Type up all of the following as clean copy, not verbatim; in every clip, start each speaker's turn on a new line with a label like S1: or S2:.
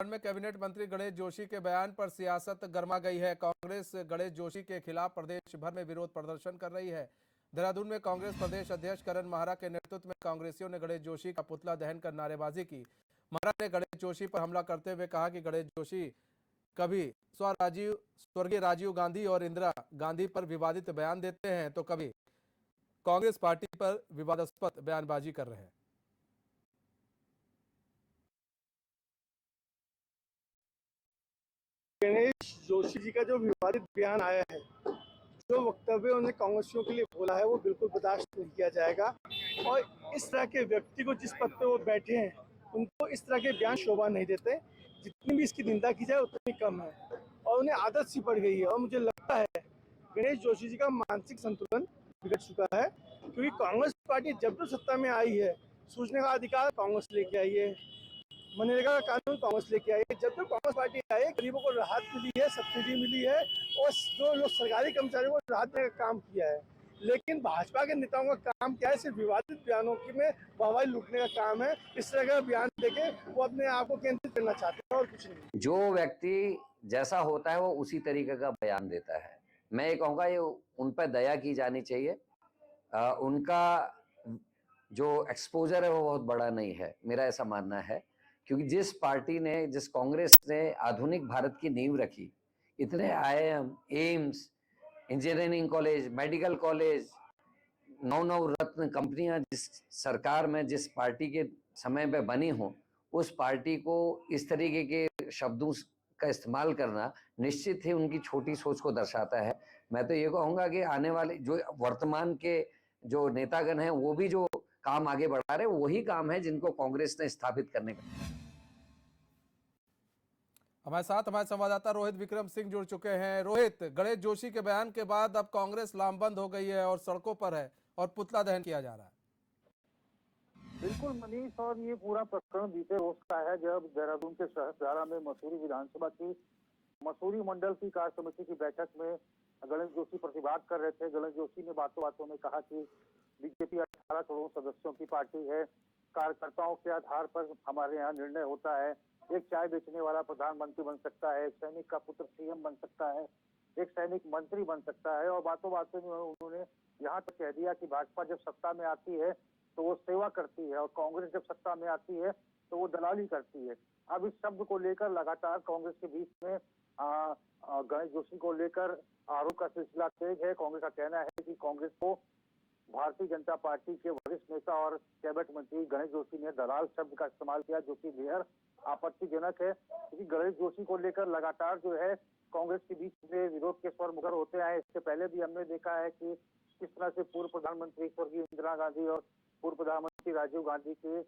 S1: उत्तराखंड में कैबिनेट मंत्री गणेश जोशी के बयान पर सियासत गर्मा गई है। कांग्रेस गणेश जोशी के खिलाफ प्रदेश भर में विरोध प्रदर्शन कर रही है। देहरादून में कांग्रेस प्रदेश अध्यक्ष करण माहरा के नेतृत्व में कांग्रेसियों ने गणेश जोशी का पुतला दहन कर नारेबाजी की। माहरा ने गणेश जोशी पर हमला करते हुए कहा कि गणेश जोशी कभी स्वर्गीय राजीव गांधी और इंदिरा गांधी पर विवादित बयान देते हैं तो कभी कांग्रेस पार्टी पर विवादास्पद बयानबाजी कर रहे हैं।
S2: गणेश जोशी जी का जो विवादित बयान आया है, जो वक्तव्य उन्होंने कांग्रेसियों के लिए बोला है, वो बिल्कुल बर्दाश्त नहीं किया जाएगा। और इस तरह के व्यक्ति को जिस पद पे वो बैठे हैं, उनको इस तरह के बयान शोभा नहीं देते। जितनी भी इसकी निंदा की जाए उतनी कम है और उन्हें आदत सी पड़ गई है। और मुझे लगता है गणेश जोशी जी का मानसिक संतुलन बिगड़ चुका है, क्योंकि कांग्रेस पार्टी जब जो सत्ता में आई है, सूचना का अधिकार कांग्रेस लेके आई है, मनरेगा का कानून कांग्रेस लेके आई है। जब तक कांग्रेस पार्टी आई है, गरीबों को राहत मिली है, सब्सिडी मिली है और जो लोग सरकारी कर्मचारियों को राहत देने का काम किया है। लेकिन भाजपा के नेताओं का काम क्या है? सिर्फ विवादित बयानों की में वाहवाही लूटने का काम है। इस तरह का बयान देके वो अपने आप को केंद्रित करना चाहते हैं और कुछ नहीं।
S3: जो व्यक्ति जैसा होता है वो उसी तरीके का बयान देता है। मैं ये कहूँगा ये उन पर दया की जानी चाहिए। उनका जो एक्सपोजर है वो बहुत बड़ा नहीं है, मेरा ऐसा मानना है। क्योंकि जिस कांग्रेस ने आधुनिक भारत की नींव रखी, इतने IIM, AIIMS, engineering college, medical college, नौ रत्न कंपनियां जिस सरकार में जिस पार्टी के समय पे बनी हो, उस पार्टी को इस तरीके के शब्दों का इस्तेमाल करना निश्चित ही उनकी छोटी सोच को दर्शाता है। मैं तो ये कहूंगा कि आने वाले जो वर्तमान के जो नेतागण हैं वो भी जो काम आगे बढ़ा रहे हैं वही काम है जिनको कांग्रेस ने स्थापित करने का।
S1: हमारे साथ हमारे संवाददाता रोहित विक्रम सिंह जुड़ चुके हैं। रोहित, गणेश जोशी के बयान के बाद अब कांग्रेस लामबंद हो गई है और सड़कों पर है और पुतला दहन किया जा रहा है।
S4: बिल्कुल मनीष, और ये पूरा प्रकरण बीते रोज का है, जब देहरादून के सहस्त्रधारा में मसूरी विधानसभा की मसूरी मंडल की कार्य समिति की बैठक में गणेश जोशी प्रतिवाद कर रहे थे। गणेश जोशी ने बातों बातों में कहा कि बीजेपी 18 करोड़ सदस्यों की पार्टी है, कार्यकर्ताओं के आधार पर हमारे यहाँ निर्णय होता है। एक चाय बेचने वाला प्रधानमंत्री बन सकता है, एक सैनिक का पुत्र CM बन सकता है, एक सैनिक मंत्री बन सकता है। और बातों बातों में उन्होंने यहाँ तक कह दिया कि भाजपा जब सत्ता में आती है तो वो सेवा करती है और कांग्रेस जब सत्ता में आती है तो वो दलाली करती है। अब इस शब्द को लेकर लगातार कांग्रेस के बीच में गणेश जोशी को लेकर आरोप का सिलसिला तेज है। कांग्रेस का कहना है कि कांग्रेस को भारतीय जनता पार्टी के वरिष्ठ नेता और कैबिनेट मंत्री गणेश जोशी ने दलाल शब्द का इस्तेमाल किया, जो कि बेहद आपत्तिजनक है। क्योंकि गणेश जोशी को लेकर लगातार जो है कांग्रेस के बीच में विरोध के स्वर मुखर होते आए। इससे पहले भी हमने देखा है कि किस तरह से पूर्व प्रधानमंत्री स्वर्गीय इंदिरा गांधी और पूर्व प्रधानमंत्री राजीव गांधी के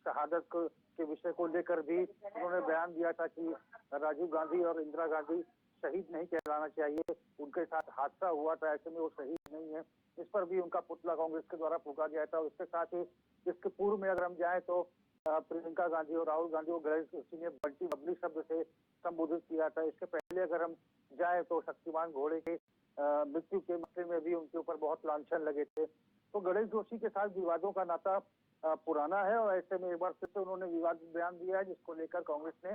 S4: शहादत के विषय को लेकर भी उन्होंने बयान दिया था कि राजीव गांधी और इंदिरा गांधी शहीद नहीं कहलाना चाहिए, उनके साथ हादसा हुआ था, ऐसे में वो शहीद नहीं है। इस पर भी उनका पुतला कांग्रेस के द्वारा फूंका गया था। उसके साथ ही इसके पूर्व में अगर हम जाएं तो प्रियंका गांधी और राहुल गांधी को गणेश जोशी ने बंटी बबली शब्द से संबोधित किया था। इसके पहले अगर हम जाए तो शक्तिमान घोड़े के मृत्यु के मसले में भी उनके ऊपर बहुत लांछन लगे थे। तो गणेश जोशी के साथ विवादों का नाता पुराना है और ऐसे में एक बार फिर से उन्होंने विवादित बयान दिया है, जिसको लेकर कांग्रेस ने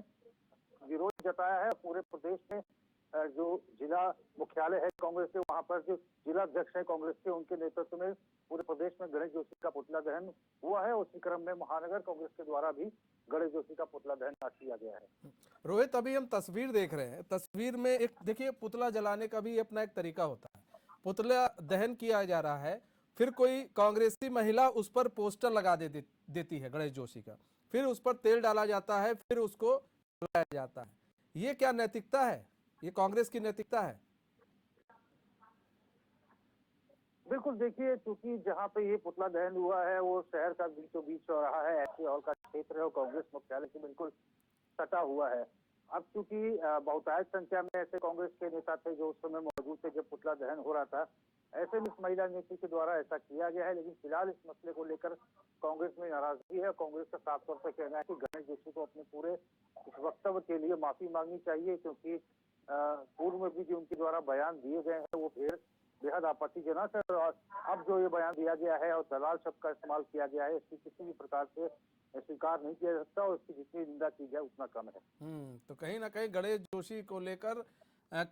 S4: विरोध जताया है। पूरे प्रदेश में जो जिला मुख्यालय है कांग्रेस के, वहां पर जो जिला अध्यक्ष है कांग्रेस के, उनके नेतृत्व में पूरे प्रदेश में गणेश जोशी का पुतला दहन हुआ है। उसी क्रम में महानगर कांग्रेस के द्वारा भी गणेश जोशी का पुतला दहन किया गया है।
S1: रोहित, अभी हम तस्वीर देख रहे हैं, तस्वीर में एक देखिए, पुतला जलाने का भी अपना एक तरीका होता है। पुतला दहन किया जा रहा है, फिर कोई कांग्रेसी महिला उस पर पोस्टर लगा देती है गणेश जोशी का, फिर उस पर तेल डाला जाता है, फिर उसको जलाया जाता है। ये क्या नैतिकता है? ये कांग्रेस की नैतिकता है?
S4: बिल्कुल, देखिए, चूंकि जहां पे ये पुतला दहन हुआ है वो शहर का बीचों बीच हो रहा है, ऐसे हॉल का क्षेत्र है और कांग्रेस मुख्यालय से बिल्कुल सटा हुआ है। अब चूंकि बहुतायत संख्या में ऐसे कांग्रेस के नेता थे जो उस समय मौजूद थे जब पुतला दहन हो रहा था, ऐसे में इस महिला नेत्री के द्वारा ऐसा किया गया है। लेकिन फिलहाल इस मसले को लेकर कांग्रेस में नाराजगी है। कांग्रेस का साफ तौर पर कहना है कि गणेश जोशी को अपने पूरे इस वक्तव्य के लिए माफी मांगनी चाहिए, क्योंकि पूर्व में भी जो उनके द्वारा बयान दिए गए हैं वो बेहद आपत्तिजनक है। और अब जो ये बयान दिया गया है और दलाल शब्द का इस्तेमाल किया गया है, इसकी किसी भी प्रकार से स्वीकार नहीं किया जा सकता और इसकी जितनी निंदा की जाए उतना कम है।
S1: तो कहीं ना कहीं गणेश जोशी को लेकर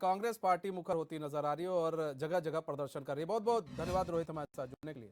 S1: कांग्रेस पार्टी मुखर होती नजर आ रही है और जगह जगह प्रदर्शन कर रही है। बहुत बहुत धन्यवाद रोहित हमारे साथ जुड़ने के लिए।